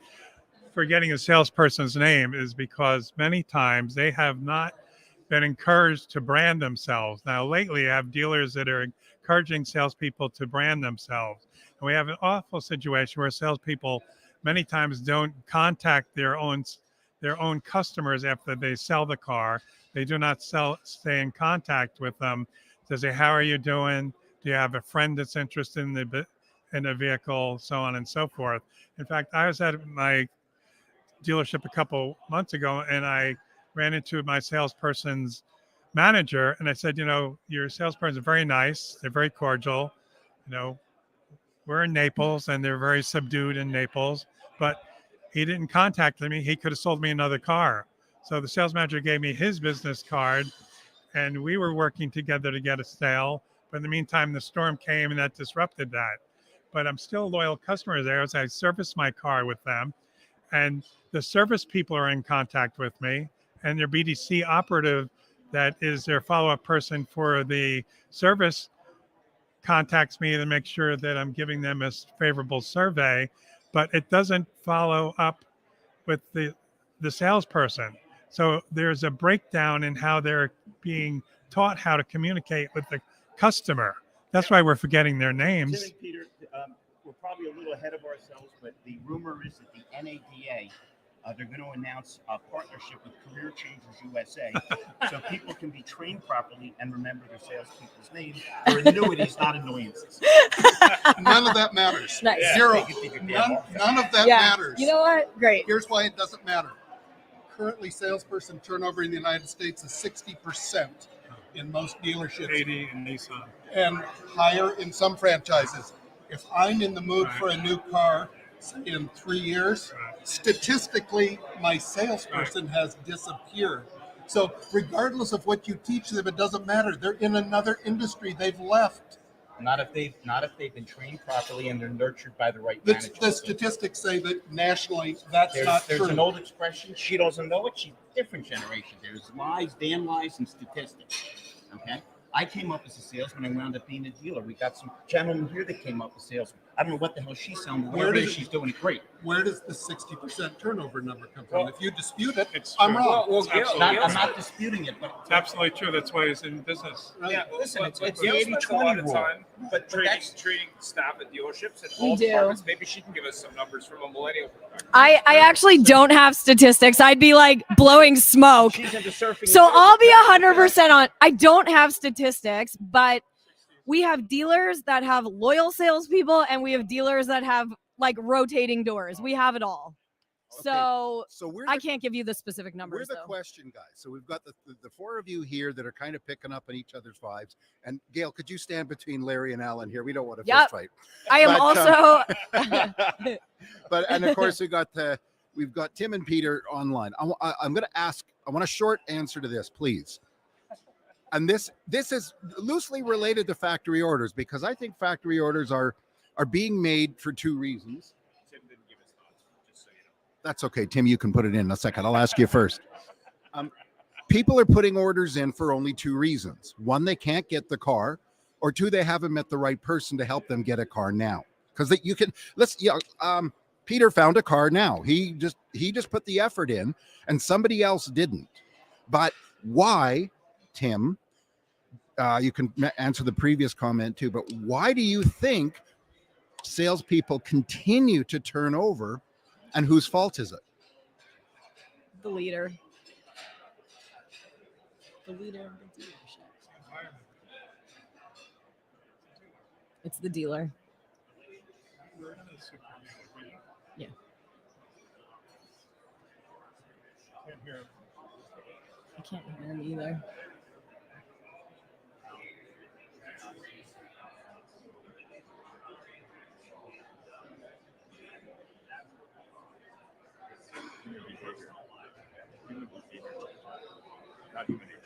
forgetting a salesperson's name is because many times they have not been encouraged to brand themselves. Now, lately, I have dealers that are encouraging salespeople to brand themselves. And we have an awful situation where salespeople many times don't contact their own customers after they sell the car. They do not stay in contact with them to say, how are you doing? Do you have a friend that's interested in the vehicle, so on and so forth. In fact, I was at my dealership a couple months ago and I ran into my salesperson's manager and I said, your salesperson is very nice. They're very cordial. We're in Naples and they're very subdued in Naples, but he didn't contact me. He could have sold me another car. So the sales manager gave me his business card and we were working together to get a sale. But in the meantime, the storm came and that disrupted that. But I'm still a loyal customer there as I service my car with them. And the service people are in contact with me, and their BDC operative, that is their follow-up person for the service, contacts me to make sure that I'm giving them a favorable survey, but it doesn't follow up with the salesperson. So there's a breakdown in how they're being taught how to communicate with the customer. That's why we're forgetting their names. Tim and Peter, we're probably a little ahead of ourselves, but the rumor is that the NADA, they're going to announce a partnership with Career Changers USA so people can be trained properly and remember their salespeople's names for annuities, not annoyances. None of that matters. Nice. Zero. None of that matters. You know what? Great. Here's why it doesn't matter. Currently, salesperson turnover in the United States is 60% in most dealerships. 80 in Nissan. And higher in some franchises. If I'm in the mood for a new car in 3 years, statistically, my salesperson has disappeared. So regardless of what you teach them, it doesn't matter. They're in another industry. They've left. Not if they've been trained properly and they're nurtured by the right The, managers. the statistics say that nationally, that's not There's true. an old expression. She doesn't know it. She's a different generation. There's lies, damn lies, and statistics. Okay. I came up as a salesman and wound up being a dealer. We got some gentlemen here that came up as salesmen. I don't know what the hell she's selling, but whatever it is, she's doing it great. Where does the 60% turnover number come from? Well, if you dispute it, it's I'm true. wrong. Well, Gail- I'm not disputing it, but It's absolutely true. That's why he's in business. yeah, listen, it's the Gail spends a lot 80-20 of rule. time But training staff at dealerships and We all do. departments. Maybe she can give us some numbers from a millennial perspective. I actually don't have statistics. I'd be like blowing smoke. She's into surfing. So I'll be 100% on. I don't have statistics, but we have dealers that have loyal salespeople, and we have dealers that have like rotating doors. We have it all. So So we're I can't give you the specific we're numbers the though. question guys. So we've got the four of you here that are kind of picking up on each other's vibes. And Gail, could you stand between Larry and Alan here? We don't want to Yep. fist fight. I am But, also. But and of course we've got Tim and Peter online. I'm going to ask. I want a short answer to this, please. And this is loosely related to factory orders because I think factory orders are being made for two reasons. Tim didn't give his thoughts, just so you know. That's okay, Tim. You can put it in a second. I'll ask you first. People are putting orders in for only two reasons: one, they can't get the car, or two, they haven't met the right person to help them get a car now. Because you can Peter found a car now. He just put the effort in, and somebody else didn't. But why, Tim? You can answer the previous comment too. But why do you think salespeople continue to turn over, and whose fault is it? The leader. The leader of the dealership. It's the dealer. Yeah. I can't hear him either. Not human nature.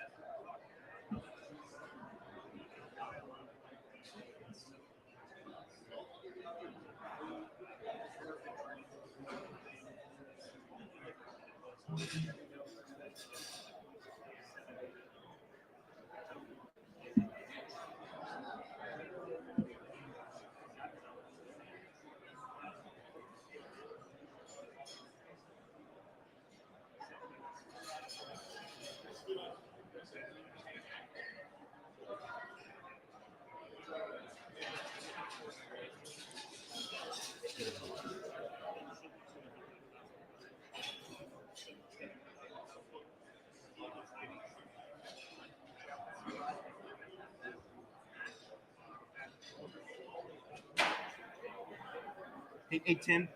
Hey Tim,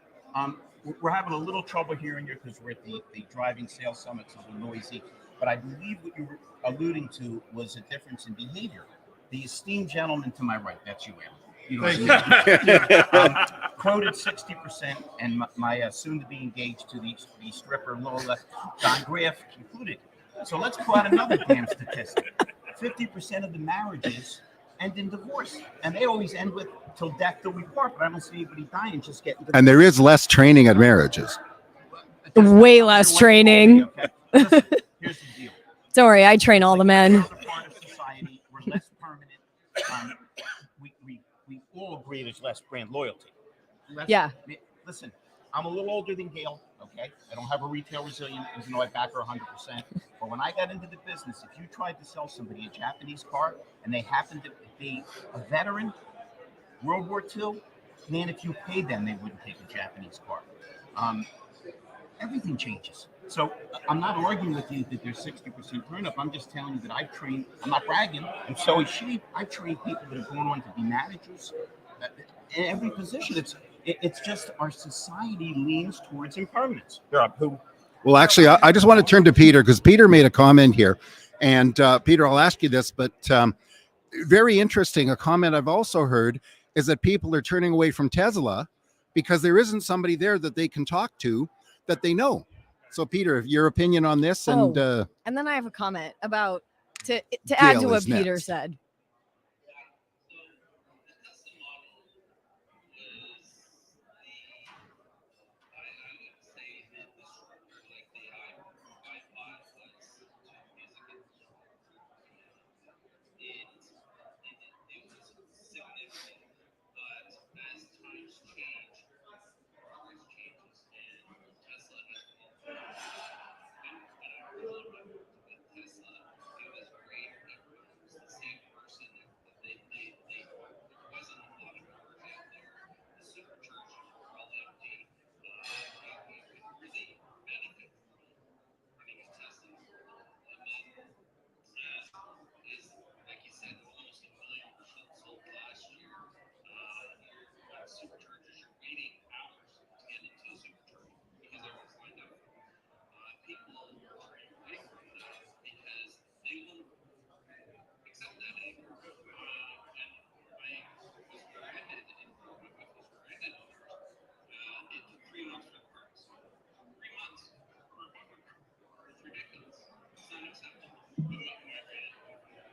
we're having a little trouble hearing you because we're at the driving sales summit, so it's a little noisy. But I believe what you were alluding to was a difference in behavior. The esteemed gentleman to my right, that's you, Alan. You know, quoted 60%, and my soon-to-be engaged to the stripper Lola Don Graff concluded. So let's quote another damn statistic: 50% of the marriages end in divorce, and they always end with "till death do we part." But I don't see anybody dying just getting divorced. And there is less training at marriages. Way less training. Okay. Listen, here's the deal. Don't worry, I train all the men. We're part of society. We're less permanent. We all agree there's less brand loyalty. Yeah. Listen, I'm a little older than Gail. Okay, I don't have a retail resilient, even though I back her 100%. But when I got into the business, if you tried to sell somebody a Japanese car and they happened to be a veteran, World War II, man, if you paid them, they wouldn't take a Japanese car. Everything changes. So I'm not arguing with you that there's 60% turn up. I'm just telling you that I've trained, I'm not bragging, and so is she. I've trained people that have gone on to be managers in every position. It's just our society leans towards impermanence. Well, actually, I just want to turn to Peter because Peter made a comment here. And Peter, I'll ask you this, but very interesting. A comment I've also heard is that people are turning away from Tesla because there isn't somebody there that they can talk to that they know. So, Peter, your opinion on this? And And then I have a comment about to add Gail to what is Peter next. said.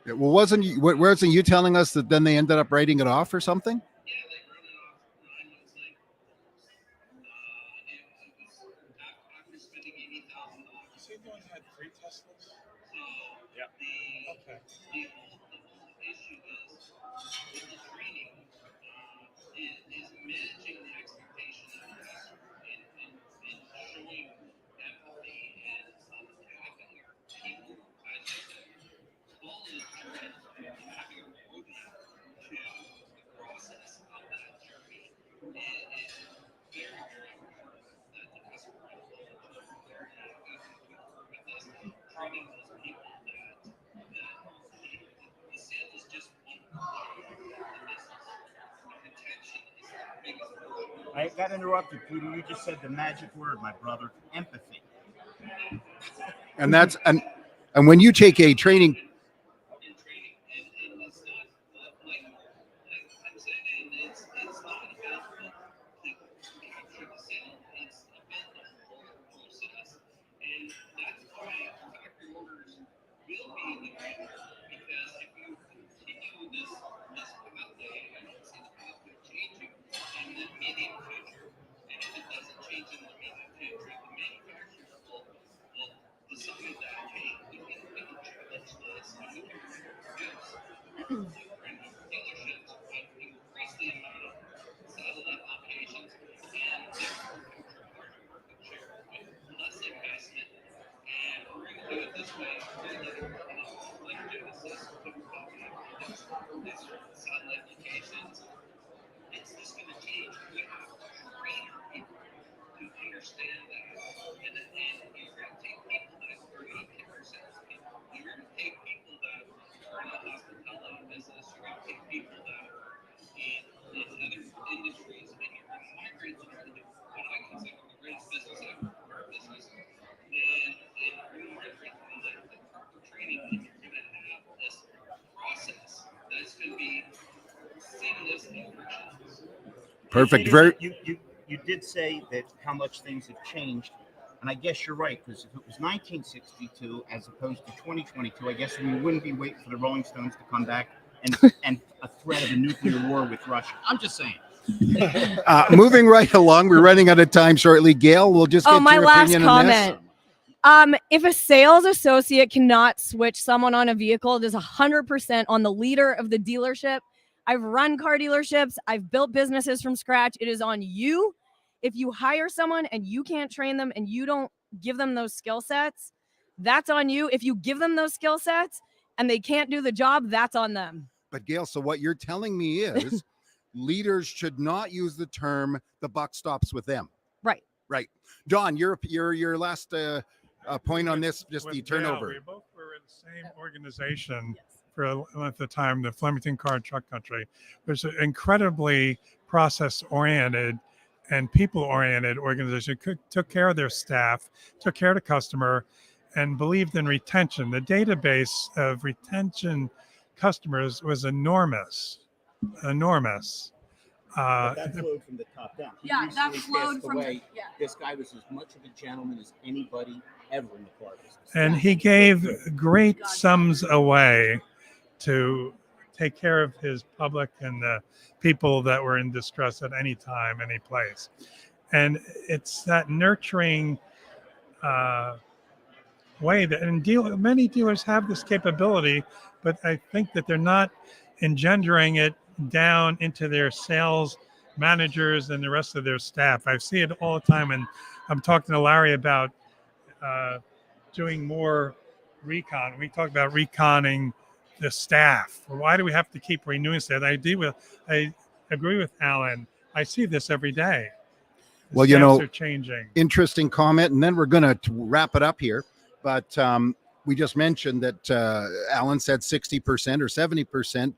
Well, wasn't you telling us that then they ended up writing it off or something? Yeah, they wrote it off 9 months later. It was after spending $80,000. Is he the one that had 3 Teslas? So Yeah. the whole issue is with the training is managing the expectation of the customer and showing empathy and having your people, as you said, follow the journey and having a roadmap to the process of that journey is very, very important that the customer is willing to very with us training those people that the sale is just one part of the business. The retention is the biggest portion. I got interrupted, Peter. You just said the magic word, my brother, empathy. And that's and when you take a training, In training, and it's not like I'm saying, it's not about to capture the sale. It's about the whole process, and that's why factory orders will be the winner. Because if you continue this pathway, I don't see the pathway changing in the immediate future. And if it doesn't change in the immediate future, the manufacturers will decide that, hey, we can challenge this and we can reduce the number of dealerships, but increase the amount of satellite locations and therefore capture larger market share with less investment. And we're going to do it this way. We're going to let it, like Genesis put these satellite locations. It's just going to change. We have to train our people to understand that. And you're going to take people that are not pure salespeople. You're going to take people that are in the hospitality business. You're going to take people that are in other industries, and you're going to migrate them into what I consider the greatest business ever, our business. And you're going to migrate them into the proper training, and you're going to have this process that's going to be seamless and frictionless. perfect. Peter, you did say that how much things have changed, and I guess you're right, because if it was 1962 as opposed to 2022, I guess we wouldn't be waiting for the Rolling Stones to come back and a threat of a nuclear war with Russia. I'm just saying. Moving right along, we're running out of time shortly. Gail, we'll just get my your last opinion on this. comment. If a sales associate cannot switch someone on a vehicle, it is 100% on the leader of the dealership. I've run car dealerships. I've built businesses from scratch. It is on you. If you hire someone and you can't train them and you don't give them those skill sets, that's on you. If you give them those skill sets and they can't do the job, that's on them. But Gail, so what you're telling me is leaders should not use the term "the buck stops with them." Right. Right. John, your last point on this, just With the Gail, turnover. we both were in the same organization for at the time, the Flemington Car and Truck Country, which was an incredibly process-oriented and people-oriented organization. Took care of their staff, took care of the customer, and believed in retention. The database of retention customers was enormous. But that flowed from the top down. He Yeah, that recently flowed passed from away. yeah. This guy was as much of a gentleman as anybody ever in the car business. And he gave great sums away to take care of his public and the people that were in distress at any time, any place. And it's that nurturing way that, and many dealers have this capability, but I think that they're not engendering it down into their sales managers and the rest of their staff. I see it all the time, and I'm talking to Larry about doing more recon. We talk about reconning the staff. Why do we have to keep renewing staff? I agree with Alan. I see this every day. The Well, staffs are changing. Interesting comment, and then we're going to wrap it up here. But we just mentioned that Alan said 60% or 70%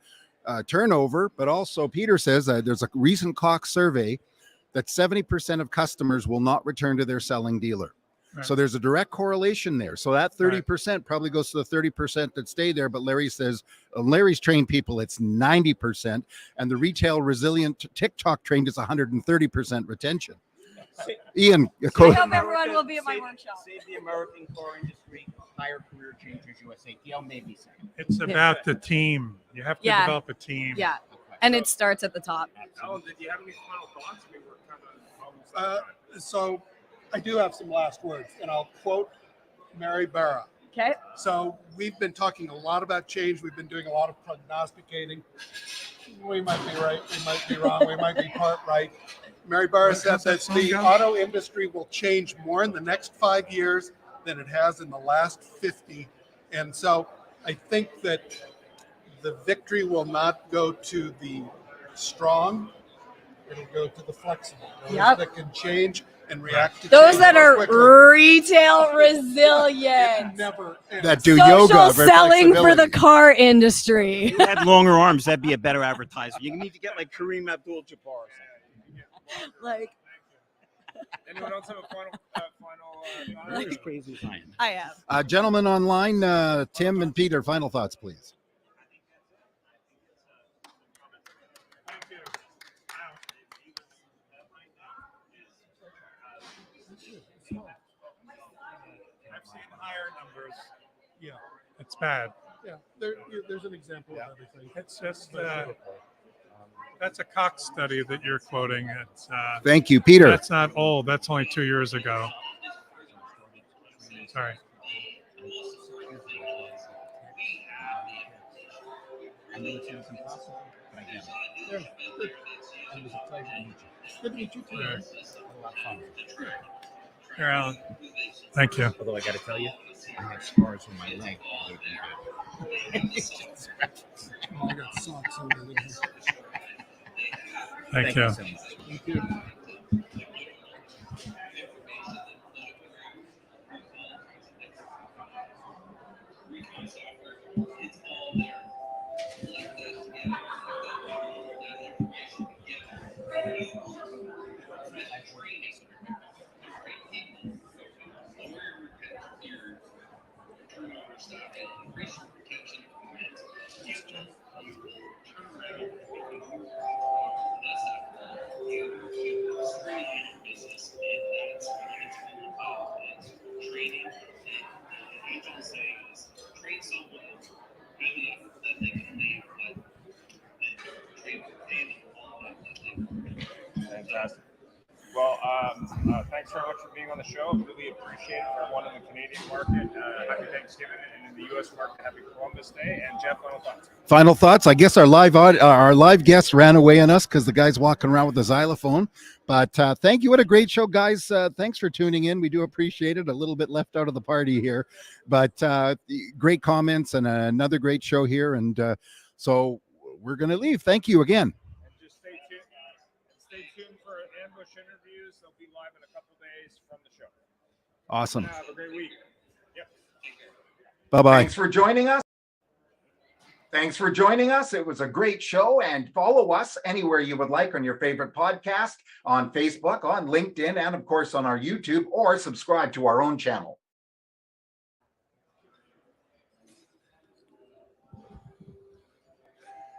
turnover, but also Peter says there's a recent Cox survey that 70% of customers will not return to their selling dealer. Right. So there's a direct correlation there. So that 30% probably goes to the 30% that stay there. But Larry says, Larry's trained people, it's 90%. And the retail resilient TikTok trained is 130% retention. Ian, I hope everyone will be at my workshop. Save the American car industry. hire Career Changers USA. Gail may be saying. It's about the team. You have to Yeah. develop a team. Yeah. And it starts at the top. Alan, did you have any final thoughts? We were kind of almost out of time. So I do have some last words, and I'll quote Mary Barra. Okay. So we've been talking a lot about change. We've been doing a lot of prognosticating. We might be right. We might be wrong. We might be part right. Mary Barra said that the auto industry will change more in the next 5 years than it has in the last 50. And so I think that the victory will not go to the strong. It'll go to the flexible. Those that can change and react to those change that more are quickly. retail resilient. Never ends. That do Social yoga for selling for the flexibility. car industry. If you had longer arms, that'd be a better advertisement. You need to get like Kareem Abdul-Jabbar or something. Like, Anyone else have a final You're as crazy as I am. I am. Gentlemen online, Tim and Peter, final thoughts, please. Thank you. I've seen higher numbers. Yeah, It's bad. yeah. There's an example of everything. It's just that's a Cox study that you're quoting. It's Thank you, Peter. that's not old. That's only 2 years ago. Sorry. I know it sounds impossible, but I get it. Yeah, good. And it was a pleasure to meet you. Good to meet you too. Yeah. I had a lot of fun. Here, Alan. Thank you. Although I got to tell you, I have scars on my leg. Oh, I got socks on my leg. Thank you. so much. Thank you. Fantastic. Well, thanks very much for being on the show. Really appreciate it for everyone in the Canadian market. Happy Thanksgiving, and in the U.S. market, happy Columbus Day. And Jeff, final thoughts. Final thoughts. I guess our live guest ran away on us because the guy's walking around with a xylophone. But thank you. What a great show, guys. Thanks for tuning in. We do appreciate it. A little bit left out of the party here, but great comments and another great show here. And so we're going to leave. Thank you again. And just stay tuned. Stay tuned for ambush interviews. They'll be live in a couple days from the show. Awesome. Have a great week. Yep. Bye-bye. Thanks for joining us. Thanks for joining us. It was a great show, and follow us anywhere you would like on your favorite podcast, on Facebook, on LinkedIn, and of course on our YouTube, or subscribe to our own channel.